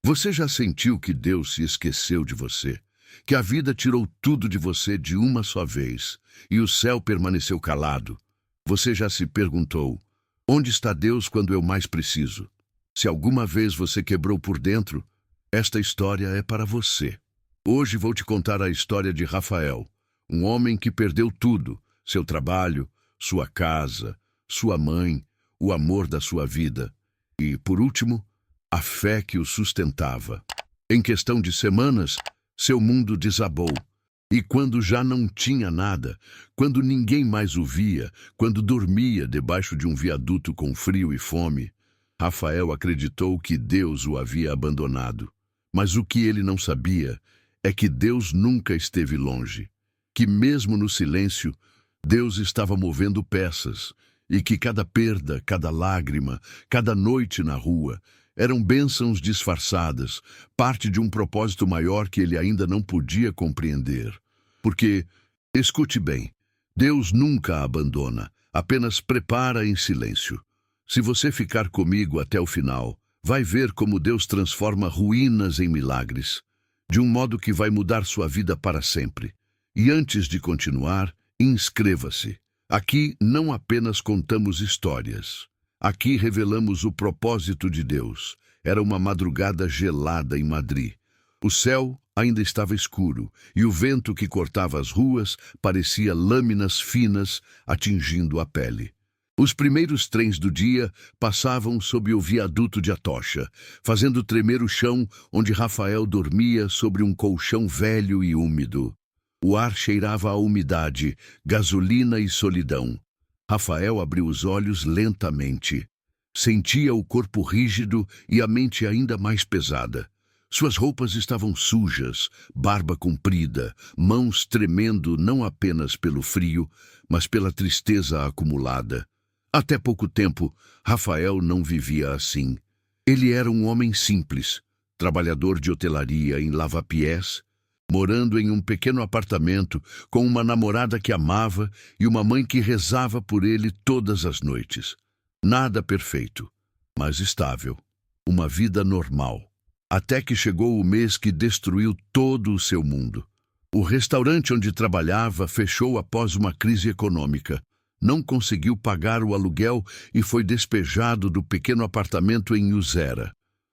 Você já sentiu que Deus se esqueceu de você? Que a vida tirou tudo de você de uma só vez e o céu permaneceu calado? Você já se perguntou: onde está Deus quando eu mais preciso? Se alguma vez você quebrou por dentro, esta história é para você. Hoje vou te contar a história de Rafael, um homem que perdeu tudo: seu trabalho, sua casa, sua mãe, o amor da sua vida e, por último, a fé que o sustentava. Em questão de semanas, seu mundo desabou. E quando já não tinha nada, quando ninguém mais o via, quando dormia debaixo de um viaduto com frio e fome, Rafael acreditou que Deus o havia abandonado. Mas o que ele não sabia é que Deus nunca esteve longe, que mesmo no silêncio, Deus estava movendo peças, e que cada perda, cada lágrima, cada noite na rua, eram bênçãos disfarçadas, parte de um propósito maior que ele ainda não podia compreender. Porque, escute bem, Deus nunca a abandona, apenas prepara em silêncio. Se você ficar comigo até o final, vai ver como Deus transforma ruínas em milagres, de um modo que vai mudar sua vida para sempre. E antes de continuar, inscreva-se. Aqui não apenas contamos histórias. Aqui revelamos o propósito de Deus. Era uma madrugada gelada em Madrid. O céu ainda estava escuro e o vento que cortava as ruas parecia lâminas finas atingindo a pele. Os primeiros trens do dia passavam sob o viaduto de Atocha, fazendo tremer o chão onde Rafael dormia sobre um colchão velho e úmido. O ar cheirava a umidade, gasolina e solidão. Rafael abriu os olhos lentamente. Sentia o corpo rígido e a mente ainda mais pesada. Suas roupas estavam sujas, barba comprida, mãos tremendo não apenas pelo frio, mas pela tristeza acumulada. Até pouco tempo, Rafael não vivia assim. Ele era um homem simples, trabalhador de hotelaria em Lavapiés, morando em um pequeno apartamento com uma namorada que amava e uma mãe que rezava por ele todas as noites. Nada perfeito, mas estável. Uma vida normal. Até que chegou o mês que destruiu todo o seu mundo. O restaurante onde trabalhava fechou após uma crise econômica. Não conseguiu pagar o aluguel e foi despejado do pequeno apartamento em Usera.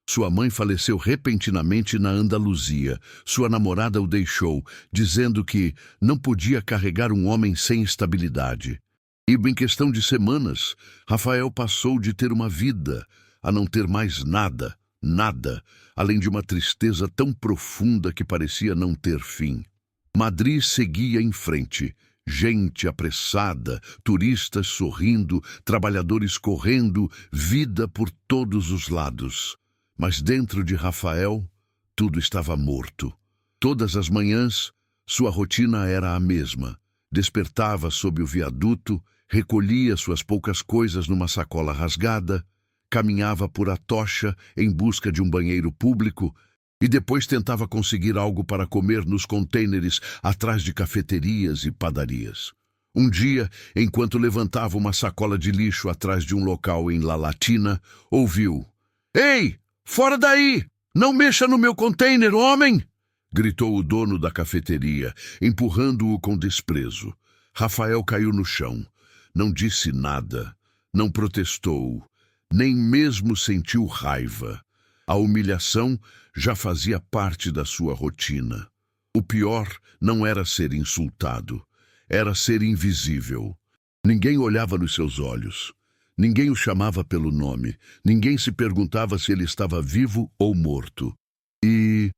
Sua mãe faleceu repentinamente na Andaluzia. Sua namorada o deixou, dizendo que não podia carregar um homem sem estabilidade. E, em questão de semanas, Rafael passou de ter uma vida a não ter mais nada, nada, além de uma tristeza tão profunda que parecia não ter fim. Madrid seguia em frente. Gente apressada, turistas sorrindo, trabalhadores correndo, vida por todos os lados. Mas dentro de Rafael, tudo estava morto. Todas as manhãs, sua rotina era a mesma. Despertava sob o viaduto, recolhia suas poucas coisas numa sacola rasgada, caminhava por Atocha em busca de um banheiro público e depois tentava conseguir algo para comer nos contêineres atrás de cafeterias e padarias. Um dia, enquanto levantava uma sacola de lixo atrás de um local em La Latina, ouviu: "Ei! Fora daí! Não mexa no meu container, homem!" gritou o dono da cafeteria, empurrando-o com desprezo. Rafael caiu no chão. Não disse nada, não protestou, nem mesmo sentiu raiva. A humilhação já fazia parte da sua rotina. O pior não era ser insultado, era ser invisível. Ninguém olhava nos seus olhos. Ninguém o chamava pelo nome. Ninguém se perguntava se ele estava vivo ou morto. E,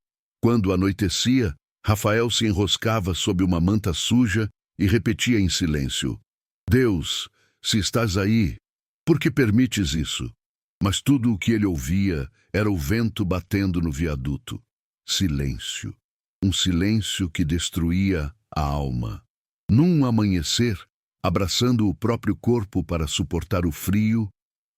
quando anoitecia, Rafael se enroscava sob uma manta suja e repetia em silêncio: "Deus, se estás aí, por que permites isso?" Mas tudo o que ele ouvia era o vento batendo no viaduto. Silêncio. Um silêncio que destruía a alma. Num amanhecer, abraçando o próprio corpo para suportar o frio,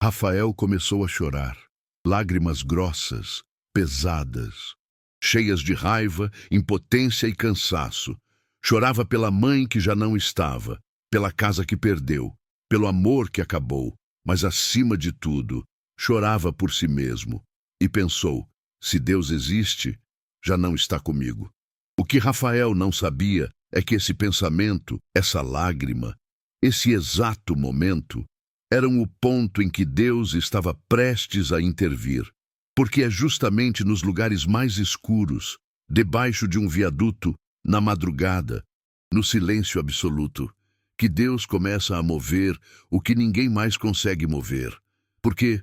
Rafael começou a chorar. Lágrimas grossas, pesadas, cheias de raiva, impotência e cansaço. Chorava pela mãe que já não estava, pela casa que perdeu, pelo amor que acabou, mas acima de tudo, chorava por si mesmo. E pensou: Se Deus existe, já não está comigo. O que Rafael não sabia é que esse pensamento, essa lágrima, esse exato momento, eram o ponto em que Deus estava prestes a intervir. Porque é justamente nos lugares mais escuros, debaixo de um viaduto, na madrugada, no silêncio absoluto, que Deus começa a mover o que ninguém mais consegue mover. Porque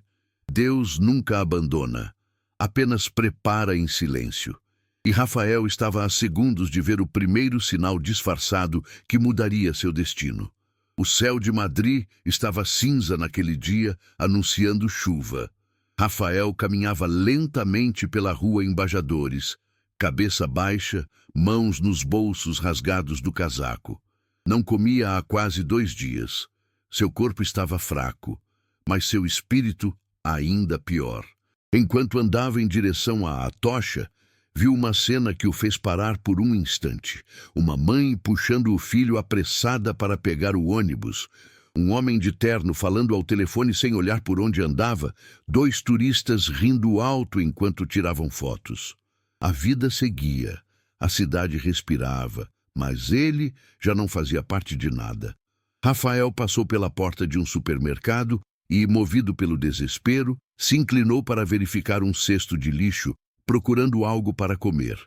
Deus nunca abandona, apenas prepara em silêncio. E Rafael estava a segundos de ver o primeiro sinal disfarçado que mudaria seu destino. O céu de Madrid estava cinza naquele dia, anunciando chuva. Rafael caminhava lentamente pela rua Embaixadores, cabeça baixa, mãos nos bolsos rasgados do casaco. Não comia há quase 2 dias. Seu corpo estava fraco, mas seu espírito ainda pior. Enquanto andava em direção à Atocha, viu uma cena que o fez parar por um instante. Uma mãe puxando o filho apressada para pegar o ônibus. Um homem de terno falando ao telefone sem olhar por onde andava. 2 turistas rindo alto enquanto tiravam fotos. A vida seguia. A cidade respirava, mas ele já não fazia parte de nada. Rafael passou pela porta de um supermercado e, movido pelo desespero, se inclinou para verificar um cesto de lixo, procurando algo para comer.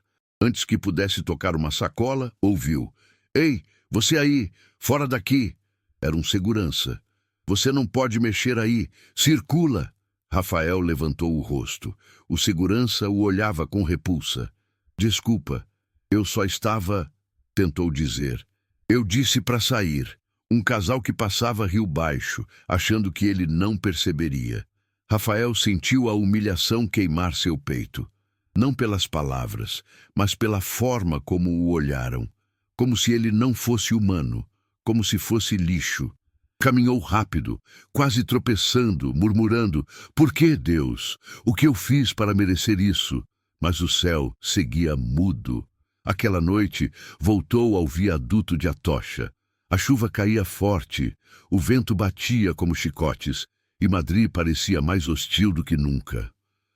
Antes que pudesse tocar uma sacola, ouviu: "Ei, você aí, fora daqui!" Era um segurança. "Você não pode mexer aí, circula!" Rafael levantou o rosto. O segurança o olhava com repulsa. "Desculpa, eu só estava..." tentou dizer. "Eu disse para sair." Um casal que passava riu baixo, achando que ele não perceberia. Rafael sentiu a humilhação queimar seu peito. Não pelas palavras, mas pela forma como o olharam. Como se ele não fosse humano, como se fosse lixo. Caminhou rápido, quase tropeçando, murmurando: "Por que, Deus? O que eu fiz para merecer isso?" Mas o céu seguia mudo. Aquela noite, voltou ao viaduto de Atocha. A chuva caía forte, o vento batia como chicotes, e Madrid parecia mais hostil do que nunca.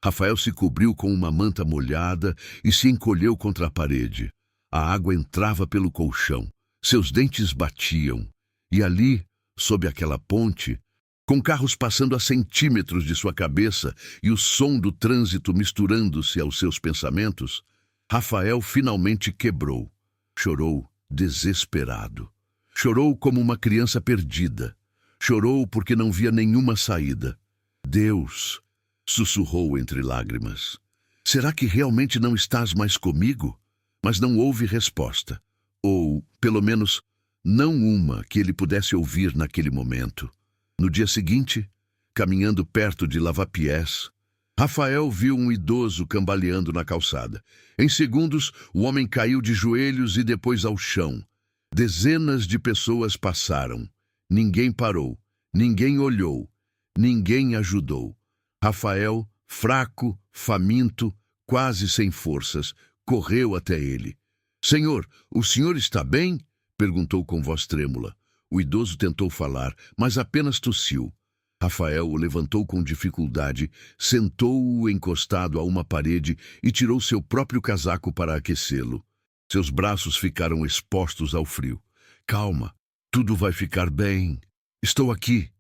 Rafael se cobriu com uma manta molhada e se encolheu contra a parede. A água entrava pelo colchão, seus dentes batiam. E ali, sob aquela ponte, com carros passando a centímetros de sua cabeça e o som do trânsito misturando-se aos seus pensamentos, Rafael finalmente quebrou. Chorou desesperado. Chorou como uma criança perdida. Chorou porque não via nenhuma saída. "Deus", sussurrou entre lágrimas, "será que realmente não estás mais comigo?" Mas não houve resposta. Ou, pelo menos, não uma que ele pudesse ouvir naquele momento. No dia seguinte, caminhando perto de Lavapiés, Rafael viu um idoso cambaleando na calçada. Em segundos, o homem caiu de joelhos e depois ao chão. Dezenas de pessoas passaram. Ninguém parou, ninguém olhou, ninguém ajudou. Rafael, fraco, faminto, quase sem forças, correu até ele. "Senhor, o senhor está bem?" perguntou com voz trêmula. O idoso tentou falar, mas apenas tossiu. Rafael o levantou com dificuldade, sentou-o encostado a uma parede e tirou seu próprio casaco para aquecê-lo. Seus braços ficaram expostos ao frio. "Calma, tudo vai ficar bem. Estou aqui",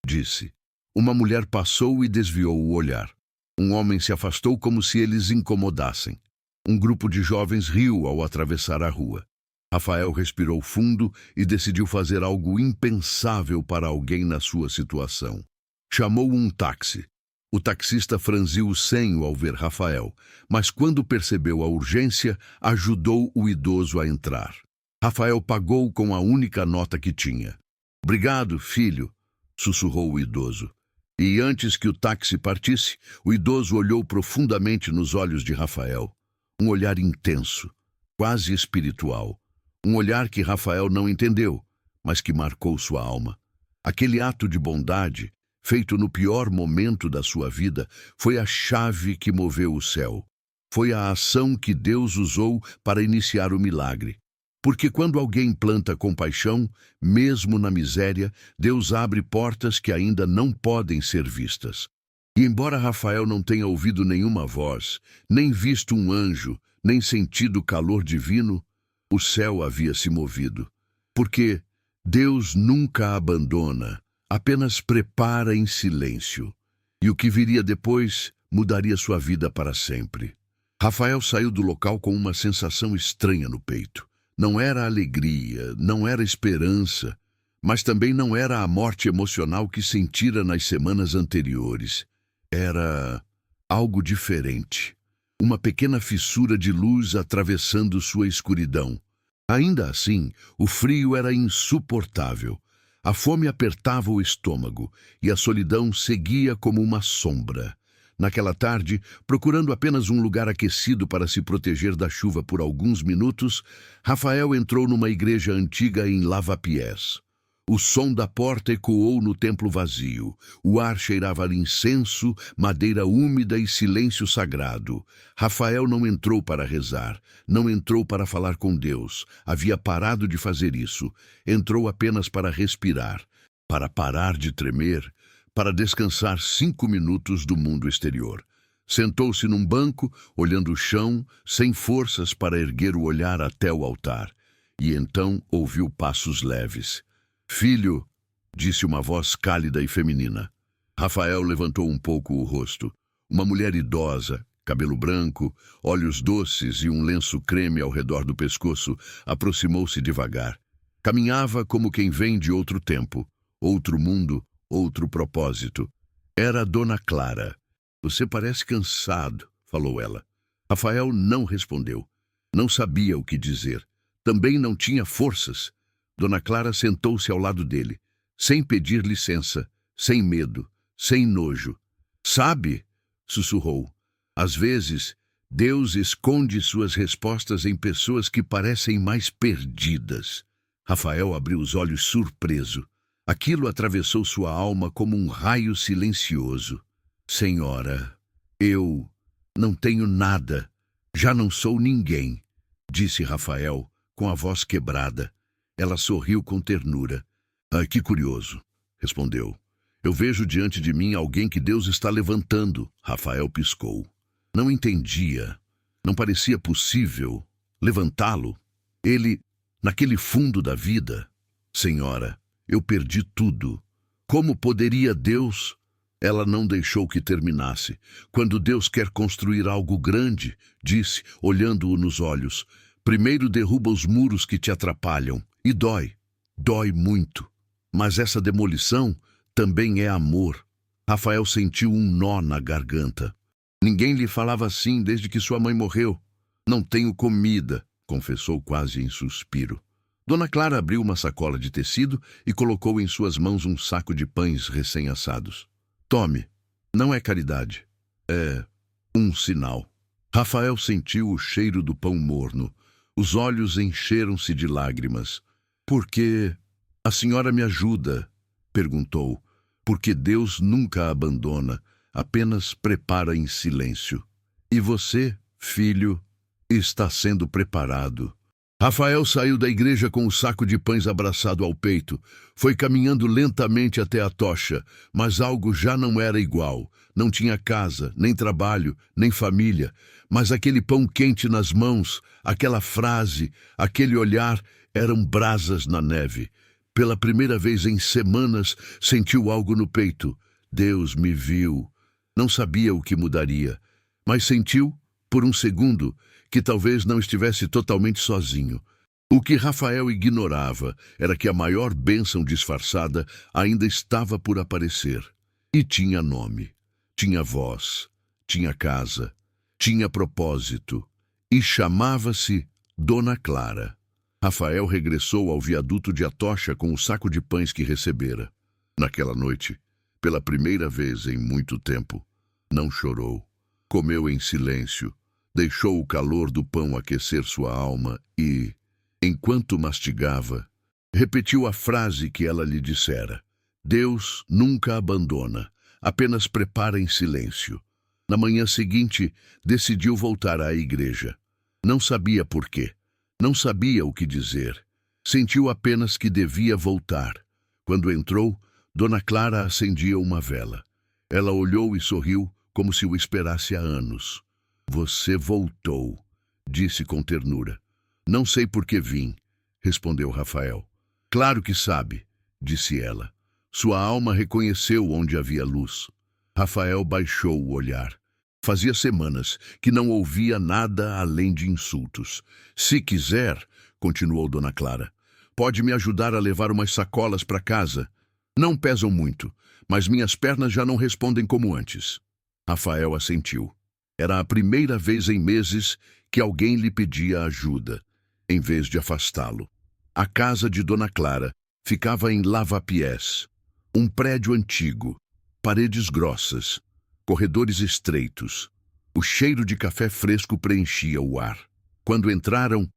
disse. Uma mulher passou e desviou o olhar. Um homem se afastou como se eles incomodassem. Um grupo de jovens riu ao atravessar a rua. Rafael respirou fundo e decidiu fazer algo impensável para alguém na sua situação. Chamou um táxi. O taxista franziu o senho ao ver Rafael, mas quando percebeu a urgência, ajudou o idoso a entrar. Rafael pagou com a única nota que tinha. "Obrigado, filho", sussurrou o idoso. E antes que o táxi partisse, o idoso olhou profundamente nos olhos de Rafael. Um olhar intenso, quase espiritual. Um olhar que Rafael não entendeu, mas que marcou sua alma. Aquele ato de bondade, feito no pior momento da sua vida, foi a chave que moveu o céu. Foi a ação que Deus usou para iniciar o milagre. Porque quando alguém planta compaixão, mesmo na miséria, Deus abre portas que ainda não podem ser vistas. E embora Rafael não tenha ouvido nenhuma voz, nem visto um anjo, nem sentido o calor divino, o céu havia se movido. Porque Deus nunca a abandona, apenas prepara em silêncio. E o que viria depois mudaria sua vida para sempre. Rafael saiu do local com uma sensação estranha no peito. Não era alegria, não era esperança, mas também não era a morte emocional que sentira nas semanas anteriores. Era algo diferente. Uma pequena fissura de luz atravessando sua escuridão. Ainda assim, o frio era insuportável. A fome apertava o estômago e a solidão seguia como uma sombra. Naquela tarde, procurando apenas um lugar aquecido para se proteger da chuva por alguns minutos, Rafael entrou numa igreja antiga em Lavapiés. O som da porta ecoou no templo vazio. O ar cheirava a incenso, madeira úmida e silêncio sagrado. Rafael não entrou para rezar, não entrou para falar com Deus. Havia parado de fazer isso. Entrou apenas para respirar, para parar de tremer, para descansar 5 minutos do mundo exterior. Sentou-se num banco, olhando o chão, sem forças para erguer o olhar até o altar. E então ouviu passos leves. "Filho", disse uma voz cálida e feminina. Rafael levantou um pouco o rosto. Uma mulher idosa, cabelo branco, olhos doces e um lenço creme ao redor do pescoço, aproximou-se devagar. Caminhava como quem vem de outro tempo, outro mundo, outro propósito. Era Dona Clara. "Você parece cansado", falou ela. Rafael não respondeu. Não sabia o que dizer. Também não tinha forças. Dona Clara sentou-se ao lado dele, sem pedir licença, sem medo, sem nojo. "Sabe", sussurrou, "às vezes Deus esconde suas respostas em pessoas que parecem mais perdidas." Rafael abriu os olhos surpreso. Aquilo atravessou sua alma como um raio silencioso. "Senhora, eu não tenho nada, já não sou ninguém", disse Rafael, com a voz quebrada. Ela sorriu com ternura. "Ah, que curioso", respondeu. "Eu vejo diante de mim alguém que Deus está levantando." Rafael piscou. Não entendia. Não parecia possível levantá-lo. Ele, naquele fundo da vida. "Senhora, eu perdi tudo. Como poderia Deus?" Ela não deixou que terminasse. "Quando Deus quer construir algo grande", disse, olhando-o nos olhos, "primeiro derruba os muros que te atrapalham. E dói. Dói muito. Mas essa demolição também é amor." Rafael sentiu um nó na garganta. Ninguém lhe falava assim desde que sua mãe morreu. "Não tenho comida", confessou quase em suspiro. Dona Clara abriu uma sacola de tecido e colocou em suas mãos um saco de pães recém-assados. "Tome. Não é caridade. É um sinal." Rafael sentiu o cheiro do pão morno. Os olhos encheram-se de lágrimas. "Por que a senhora me ajuda?" perguntou. "Porque Deus nunca a abandona, apenas prepara em silêncio. E você, filho, está sendo preparado." Rafael saiu da igreja com o saco de pães abraçado ao peito. Foi caminhando lentamente até a tocha, mas algo já não era igual. Não tinha casa, nem trabalho, nem família. Mas aquele pão quente nas mãos, aquela frase, aquele olhar, eram brasas na neve. Pela primeira vez em semanas, sentiu algo no peito. Deus me viu. Não sabia o que mudaria, mas sentiu, por um segundo, que talvez não estivesse totalmente sozinho. O que Rafael ignorava era que a maior bênção disfarçada ainda estava por aparecer. E tinha nome, tinha voz, tinha casa, tinha propósito, e chamava-se Dona Clara. Rafael regressou ao viaduto de Atocha com o saco de pães que recebera. Naquela noite, pela primeira vez em muito tempo, não chorou. Comeu em silêncio, deixou o calor do pão aquecer sua alma e, enquanto mastigava, repetiu a frase que ela lhe dissera. Deus nunca abandona, apenas prepara em silêncio. Na manhã seguinte, decidiu voltar à igreja. Não sabia por quê. Não sabia o que dizer. Sentiu apenas que devia voltar. Quando entrou, Dona Clara acendia uma vela. Ela olhou e sorriu, como se o esperasse há anos. Você voltou, disse com ternura. Não sei por que vim, respondeu Rafael. Claro que sabe, disse ela. Sua alma reconheceu onde havia luz. Rafael baixou o olhar. Fazia semanas que não ouvia nada além de insultos. Se quiser, continuou Dona Clara, pode me ajudar a levar umas sacolas para casa. Não pesam muito, mas minhas pernas já não respondem como antes. Rafael assentiu. Era a primeira vez em meses que alguém lhe pedia ajuda, em vez de afastá-lo. A casa de Dona Clara ficava em Lavapiés, um prédio antigo, paredes grossas, corredores estreitos. O cheiro de café fresco preenchia o ar. Quando entraram,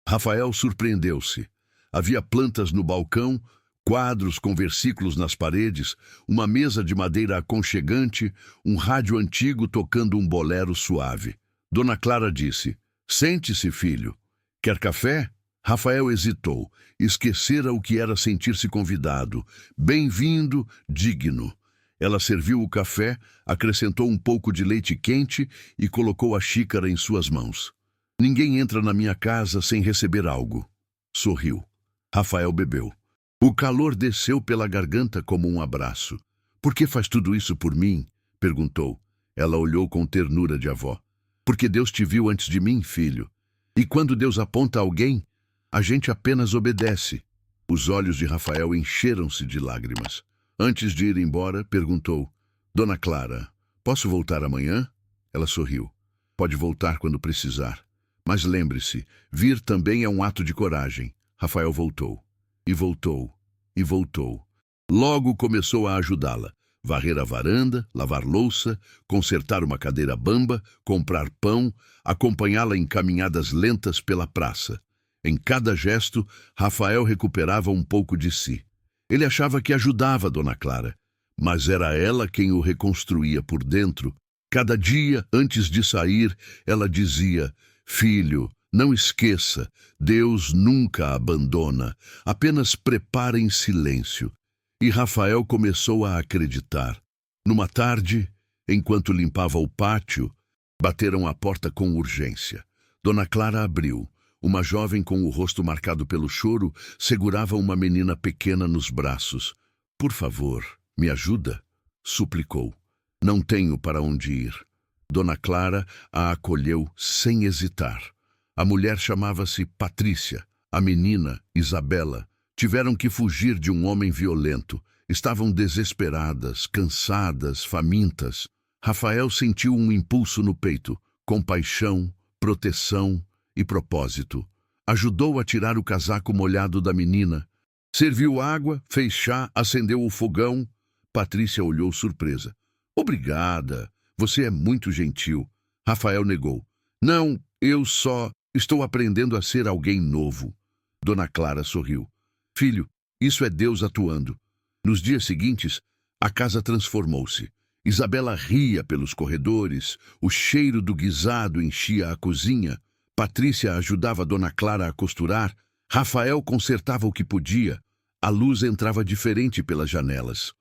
Rafael surpreendeu-se. Havia plantas no balcão, quadros com versículos nas paredes, uma mesa de madeira aconchegante, um rádio antigo tocando um bolero suave. Dona Clara disse: "Sente-se, filho. Quer café?" Rafael hesitou. Esquecera o que era sentir-se convidado. Bem-vindo, digno. Ela serviu o café, acrescentou um pouco de leite quente e colocou a xícara em suas mãos. Ninguém entra na minha casa sem receber algo. Sorriu. Rafael bebeu. O calor desceu pela garganta como um abraço. Por que faz tudo isso por mim? Perguntou. Ela olhou com ternura de avó. Porque Deus te viu antes de mim, filho. E quando Deus aponta alguém, a gente apenas obedece. Os olhos de Rafael encheram-se de lágrimas. Antes de ir embora, perguntou: Dona Clara, posso voltar amanhã? Ela sorriu. Pode voltar quando precisar. Mas lembre-se, vir também é um ato de coragem. Rafael voltou. E voltou. E voltou. Logo começou a ajudá-la. Varrer a varanda, lavar louça, consertar uma cadeira bamba, comprar pão, acompanhá-la em caminhadas lentas pela praça. Em cada gesto, Rafael recuperava um pouco de si. Ele achava que ajudava Dona Clara, mas era ela quem o reconstruía por dentro. Cada dia, antes de sair, ela dizia: Filho, não esqueça, Deus nunca a abandona, apenas prepara em silêncio. E Rafael começou a acreditar. Numa tarde, enquanto limpava o pátio, bateram à porta com urgência. Dona Clara abriu. Uma jovem com o rosto marcado pelo choro segurava uma menina pequena nos braços. Por favor, me ajuda? Suplicou. Não tenho para onde ir. Dona Clara a acolheu sem hesitar. A mulher chamava-se Patrícia, a menina, Isabela. Tiveram que fugir de um homem violento. Estavam desesperadas, cansadas, famintas. Rafael sentiu um impulso no peito, compaixão, proteção e propósito. Ajudou a tirar o casaco molhado da menina. Serviu água, fez chá, acendeu o fogão. Patrícia olhou surpresa. Obrigada, você é muito gentil. Rafael negou. Não, eu só estou aprendendo a ser alguém novo. Dona Clara sorriu. Filho, isso é Deus atuando. Nos dias seguintes, a casa transformou-se. Isabela ria pelos corredores, o cheiro do guisado enchia a cozinha. Patrícia ajudava Dona Clara a costurar, Rafael consertava o que podia. A luz entrava diferente pelas janelas.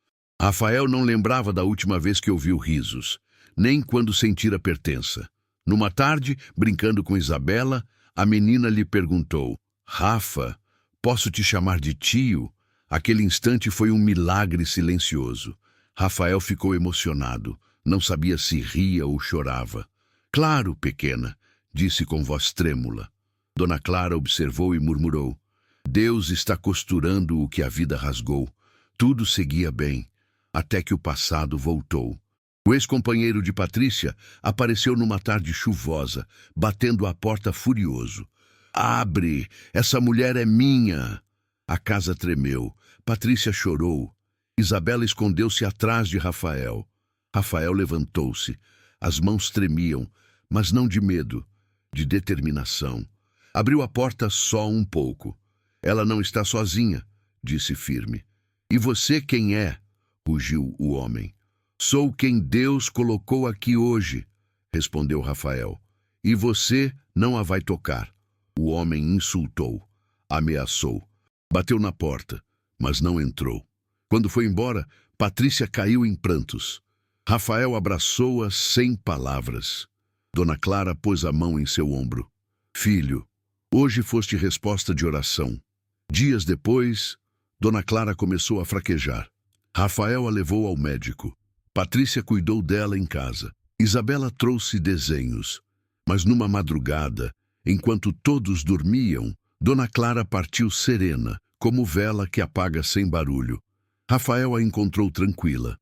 Rafael não lembrava da última vez que ouviu risos, nem quando sentira pertença. Numa tarde, brincando com Isabela, a menina lhe perguntou: Rafa, posso te chamar de tio? Aquele instante foi um milagre silencioso. Rafael ficou emocionado, não sabia se ria ou chorava. Claro, pequena, disse com voz trêmula. Dona Clara observou e murmurou: Deus está costurando o que a vida rasgou. Tudo seguia bem, até que o passado voltou. O ex-companheiro de Patrícia apareceu numa tarde chuvosa, batendo à porta furioso. Abre! Essa mulher é minha! A casa tremeu. Patrícia chorou. Isabela escondeu-se atrás de Rafael. Rafael levantou-se. As mãos tremiam, mas não de medo, de determinação. Abriu a porta só um pouco. Ela não está sozinha, disse firme. E você quem é? Rugiu o homem. Sou quem Deus colocou aqui hoje, respondeu Rafael. E você não a vai tocar. O homem insultou, ameaçou, bateu na porta, mas não entrou. Quando foi embora, Patrícia caiu em prantos. Rafael abraçou-a sem palavras. Dona Clara pôs a mão em seu ombro. Filho, hoje foste resposta de oração. Dias depois, Dona Clara começou a fraquejar. Rafael a levou ao médico. Patrícia cuidou dela em casa. Isabela trouxe desenhos. Mas numa madrugada, enquanto todos dormiam, Dona Clara partiu serena, como vela que apaga sem barulho. Rafael a encontrou tranquila.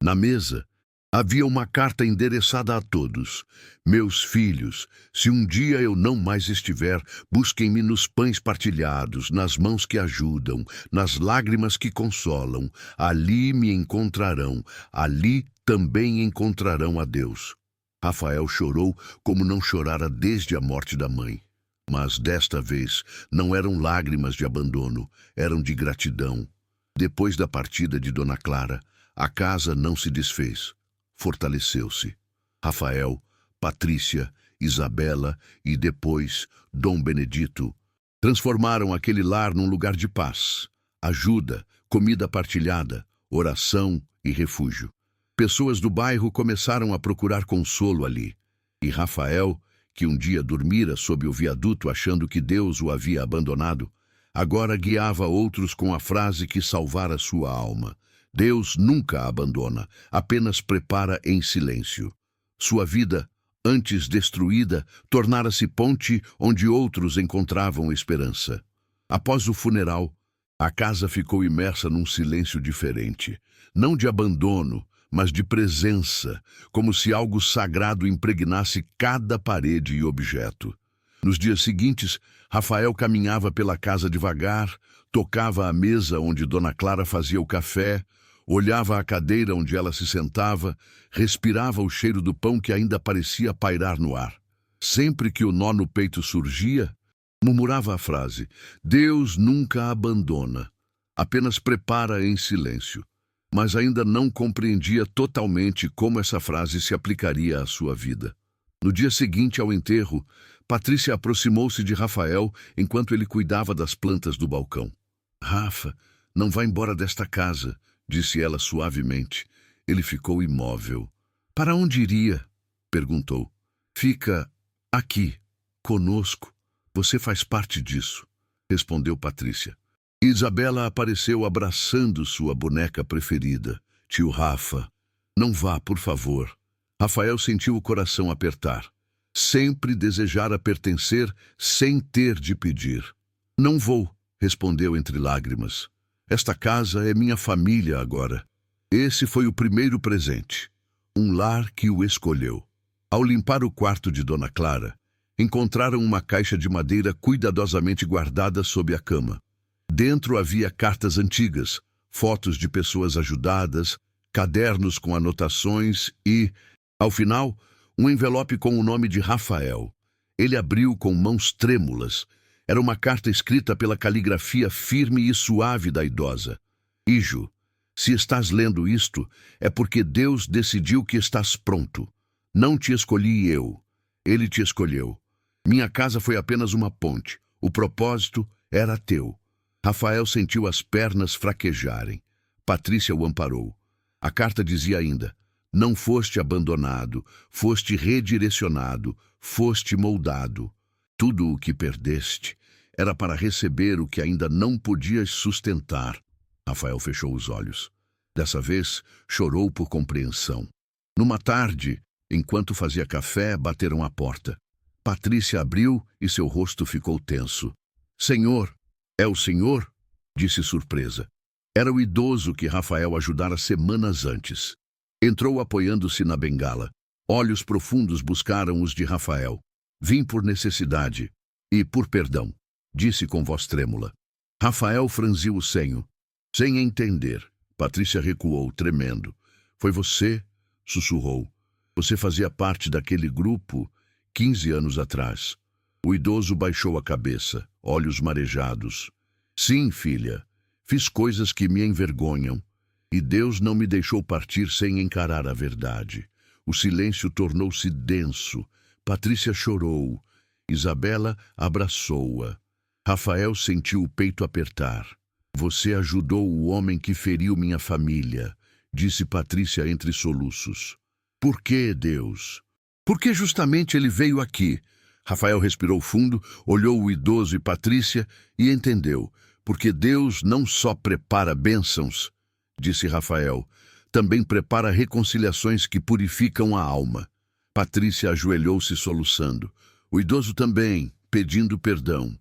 Na mesa, havia uma carta endereçada a todos. Meus filhos, se um dia eu não mais estiver, busquem-me nos pães partilhados, nas mãos que ajudam, nas lágrimas que consolam. Ali me encontrarão, ali também encontrarão a Deus. Rafael chorou como não chorara desde a morte da mãe. Mas desta vez não eram lágrimas de abandono, eram de gratidão. Depois da partida de Dona Clara, a casa não se desfez. Fortaleceu-se. Rafael, Patrícia, Isabela e depois Dom Benedito transformaram aquele lar num lugar de paz, ajuda, comida partilhada, oração e refúgio. Pessoas do bairro começaram a procurar consolo ali. E Rafael, que um dia dormira sob o viaduto achando que Deus o havia abandonado, agora guiava outros com a frase que salvara sua alma. Deus nunca a abandona, apenas prepara em silêncio. Sua vida, antes destruída, tornara-se ponte onde outros encontravam esperança. Após o funeral, a casa ficou imersa num silêncio diferente, não de abandono, mas de presença, como se algo sagrado impregnasse cada parede e objeto. Nos dias seguintes, Rafael caminhava pela casa devagar, tocava a mesa onde Dona Clara fazia o café, olhava a cadeira onde ela se sentava, respirava o cheiro do pão que ainda parecia pairar no ar. Sempre que o nó no peito surgia, murmurava a frase: Deus nunca a abandona, apenas prepara em silêncio. Mas ainda não compreendia totalmente como essa frase se aplicaria à sua vida. No dia seguinte ao enterro, Patrícia aproximou-se de Rafael enquanto ele cuidava das plantas do balcão. Rafa, não vá embora desta casa, disse ela suavemente. Ele ficou imóvel. Para onde iria? Perguntou. Fica aqui, conosco. Você faz parte disso, respondeu Patrícia. Isabela apareceu abraçando sua boneca preferida. Tio Rafa, não vá, por favor. Rafael sentiu o coração apertar. Sempre desejara pertencer sem ter de pedir. Não vou, respondeu entre lágrimas. Esta casa é minha família agora. Esse foi o primeiro presente. Um lar que o escolheu. Ao limpar o quarto de Dona Clara, encontraram uma caixa de madeira cuidadosamente guardada sob a cama. Dentro havia cartas antigas, fotos de pessoas ajudadas, cadernos com anotações e, ao final, um envelope com o nome de Rafael. Ele abriu com mãos trêmulas. Era uma carta escrita pela caligrafia firme e suave da idosa. Hijo, se estás lendo isto, é porque Deus decidiu que estás pronto. Não te escolhi eu. Ele te escolheu. Minha casa foi apenas uma ponte. O propósito era teu. Rafael sentiu as pernas fraquejarem. Patrícia o amparou. A carta dizia ainda: não foste abandonado, foste redirecionado, foste moldado. Tudo o que perdeste era para receber o que ainda não podias sustentar. Rafael fechou os olhos. Dessa vez, chorou por compreensão. Numa tarde, enquanto fazia café, bateram à porta. Patrícia abriu e seu rosto ficou tenso. Senhor, é o senhor? Disse surpresa. Era o idoso que Rafael ajudara semanas antes. Entrou apoiando-se na bengala. Olhos profundos buscaram os de Rafael. Vim por necessidade e por perdão, disse com voz trêmula. Rafael franziu o senho. Sem entender, Patrícia recuou, tremendo. Foi você? Sussurrou. Você fazia parte daquele grupo 15 anos atrás. O idoso baixou a cabeça, olhos marejados. Sim, filha, fiz coisas que me envergonham, e Deus não me deixou partir sem encarar a verdade. O silêncio tornou-se denso. Patrícia chorou. Isabela abraçou-a. Rafael sentiu o peito apertar. Você ajudou o homem que feriu minha família. disse Patrícia entre soluços. Por que, Deus? Porque justamente ele veio aqui. Rafael respirou fundo, olhou o idoso e Patrícia e entendeu. Porque Deus não só prepara bênçãos, disse Rafael, também prepara reconciliações que purificam a alma. Patrícia ajoelhou-se soluçando. O idoso também, pedindo perdão.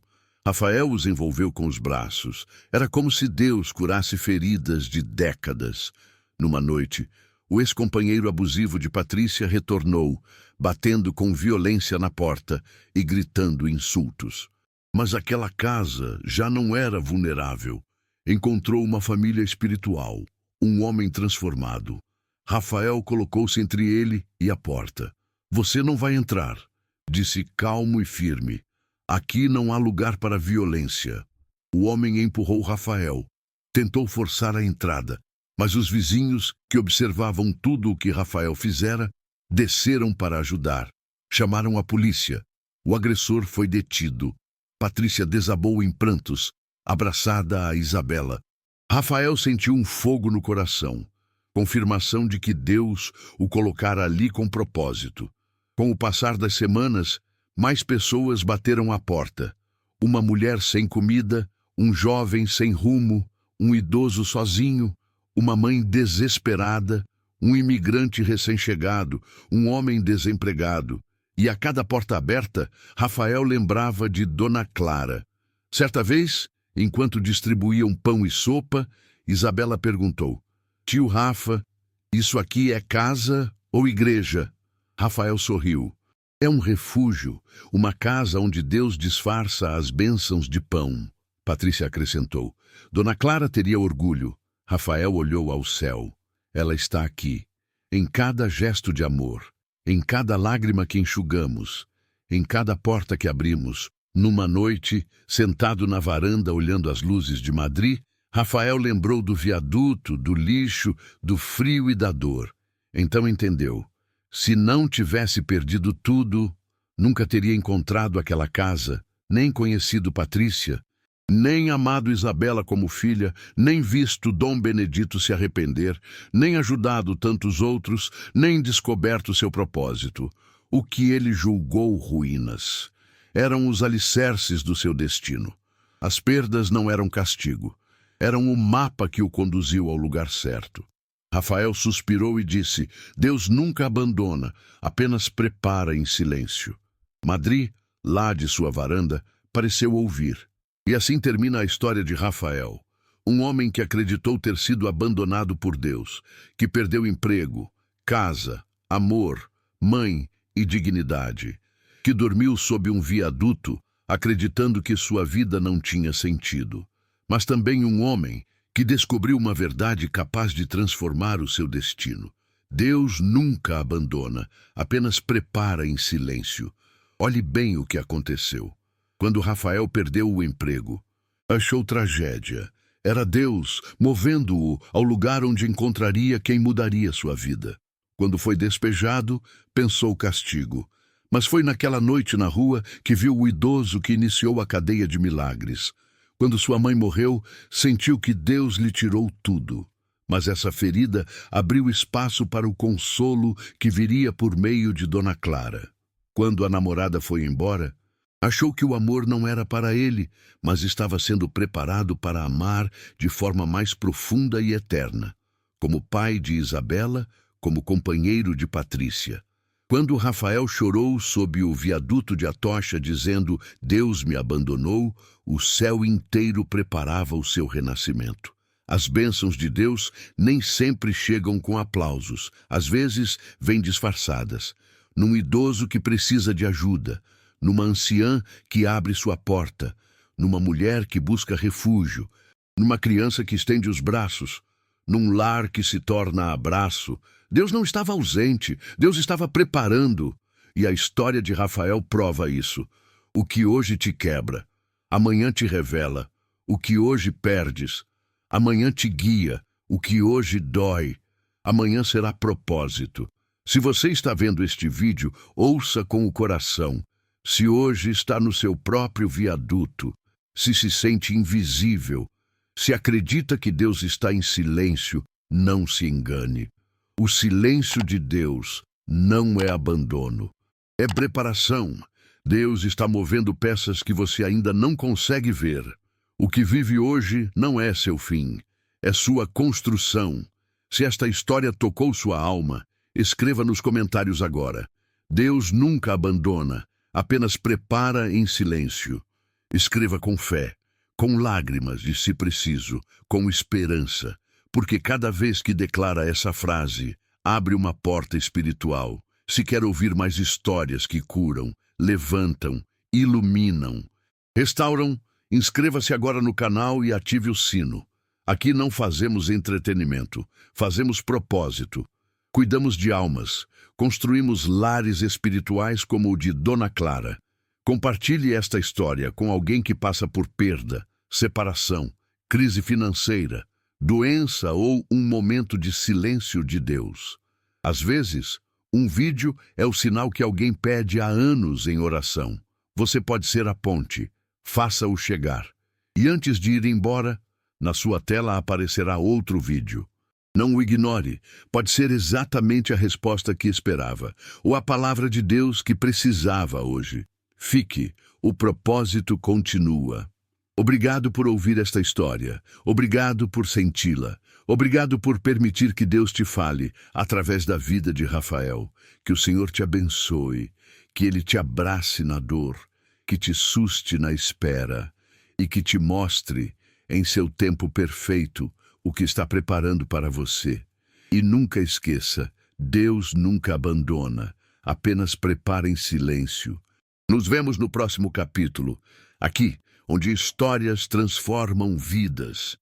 Rafael os envolveu com os braços. Era como se Deus curasse feridas de décadas. Numa noite, o ex-companheiro abusivo de Patrícia retornou, batendo com violência na porta e gritando insultos. Mas aquela casa já não era vulnerável. Encontrou uma família espiritual, um homem transformado. Rafael colocou-se entre ele e a porta. Você não vai entrar, disse calmo e firme. Aqui não há lugar para violência. O homem empurrou Rafael. Tentou forçar a entrada, mas os vizinhos, que observavam tudo o que Rafael fizera, desceram para ajudar. Chamaram a polícia. O agressor foi detido. Patrícia desabou em prantos, abraçada a Isabela. Rafael sentiu um fogo no coração, confirmação de que Deus o colocara ali com propósito. Com o passar das semanas, mais pessoas bateram à porta. Uma mulher sem comida, um jovem sem rumo, um idoso sozinho, uma mãe desesperada, um imigrante recém-chegado, um homem desempregado. E a cada porta aberta, Rafael lembrava de Dona Clara. Certa vez, enquanto distribuíam pão e sopa, Isabela perguntou: Tio Rafa, isso aqui é casa ou igreja? Rafael sorriu. É um refúgio, uma casa onde Deus disfarça as bênçãos de pão. Patrícia acrescentou. Dona Clara teria orgulho. Rafael olhou ao céu. Ela está aqui, em cada gesto de amor, em cada lágrima que enxugamos, em cada porta que abrimos. Numa noite, sentado na varanda olhando as luzes de Madrid, Rafael lembrou do viaduto, do lixo, do frio e da dor. Então entendeu. Se não tivesse perdido tudo, nunca teria encontrado aquela casa, nem conhecido Patrícia, nem amado Isabela como filha, nem visto Dom Benedito se arrepender, nem ajudado tantos outros, nem descoberto seu propósito. O que ele julgou ruínas eram os alicerces do seu destino. As perdas não eram castigo, eram o mapa que o conduziu ao lugar certo. Rafael suspirou e disse: Deus nunca abandona, apenas prepara em silêncio. Madrid, lá de sua varanda, pareceu ouvir. E assim termina a história de Rafael, um homem que acreditou ter sido abandonado por Deus, que perdeu emprego, casa, amor, mãe e dignidade, que dormiu sob um viaduto, acreditando que sua vida não tinha sentido. Mas também um homem que descobriu uma verdade capaz de transformar o seu destino. Deus nunca abandona, apenas prepara em silêncio. Olhe bem o que aconteceu. Quando Rafael perdeu o emprego, achou tragédia. Era Deus movendo-o ao lugar onde encontraria quem mudaria sua vida. Quando foi despejado, pensou castigo. Mas foi naquela noite na rua que viu o idoso que iniciou a cadeia de milagres. Quando sua mãe morreu, sentiu que Deus lhe tirou tudo. Mas essa ferida abriu espaço para o consolo que viria por meio de Dona Clara. Quando a namorada foi embora, achou que o amor não era para ele, mas estava sendo preparado para amar de forma mais profunda e eterna, como pai de Isabela, como companheiro de Patrícia. Quando Rafael chorou sob o viaduto de Atocha, dizendo: Deus me abandonou, o céu inteiro preparava o seu renascimento. As bênçãos de Deus nem sempre chegam com aplausos, às vezes vêm disfarçadas. Num idoso que precisa de ajuda, numa anciã que abre sua porta, numa mulher que busca refúgio, numa criança que estende os braços, num lar que se torna abraço. Deus não estava ausente, Deus estava preparando. E a história de Rafael prova isso. O que hoje te quebra, amanhã te revela. O que hoje perdes, amanhã te guia. O que hoje dói, amanhã será propósito. Se você está vendo este vídeo, ouça com o coração. Se hoje está no seu próprio viaduto, se sente invisível, se acredita que Deus está em silêncio, Não se engane. O silêncio de Deus não é abandono. É preparação. Deus está movendo peças que você ainda não consegue ver. O que vive hoje não é seu fim. É sua construção. Se esta história tocou sua alma, escreva nos comentários agora. Deus nunca abandona, apenas prepara em silêncio. Escreva com fé, com lágrimas e, se preciso, com esperança, porque cada vez que declara essa frase, abre uma porta espiritual. Se quer ouvir mais histórias que curam, levantam, iluminam, restauram, inscreva-se agora no canal e ative o sino. Aqui não fazemos entretenimento, fazemos propósito. Cuidamos de almas, construímos lares espirituais como o de Dona Clara. Compartilhe esta história com alguém que passa por perda, separação, crise financeira, doença ou um momento de silêncio de Deus. Às vezes, um vídeo é o sinal que alguém pede há anos em oração. Você pode ser a ponte, faça-o chegar. E antes de ir embora, na sua tela aparecerá outro vídeo. Não o ignore, pode ser exatamente a resposta que esperava, ou a palavra de Deus que precisava hoje. Fique, o propósito continua. Obrigado por ouvir esta história, obrigado por senti-la, obrigado por permitir que Deus te fale através da vida de Rafael. Que o Senhor te abençoe, que Ele te abrace na dor, que te suste na espera e que te mostre, em seu tempo perfeito, o que está preparando para você. E nunca esqueça, Deus nunca abandona, apenas prepara em silêncio. Nos vemos no próximo capítulo, aqui, onde histórias transformam vidas.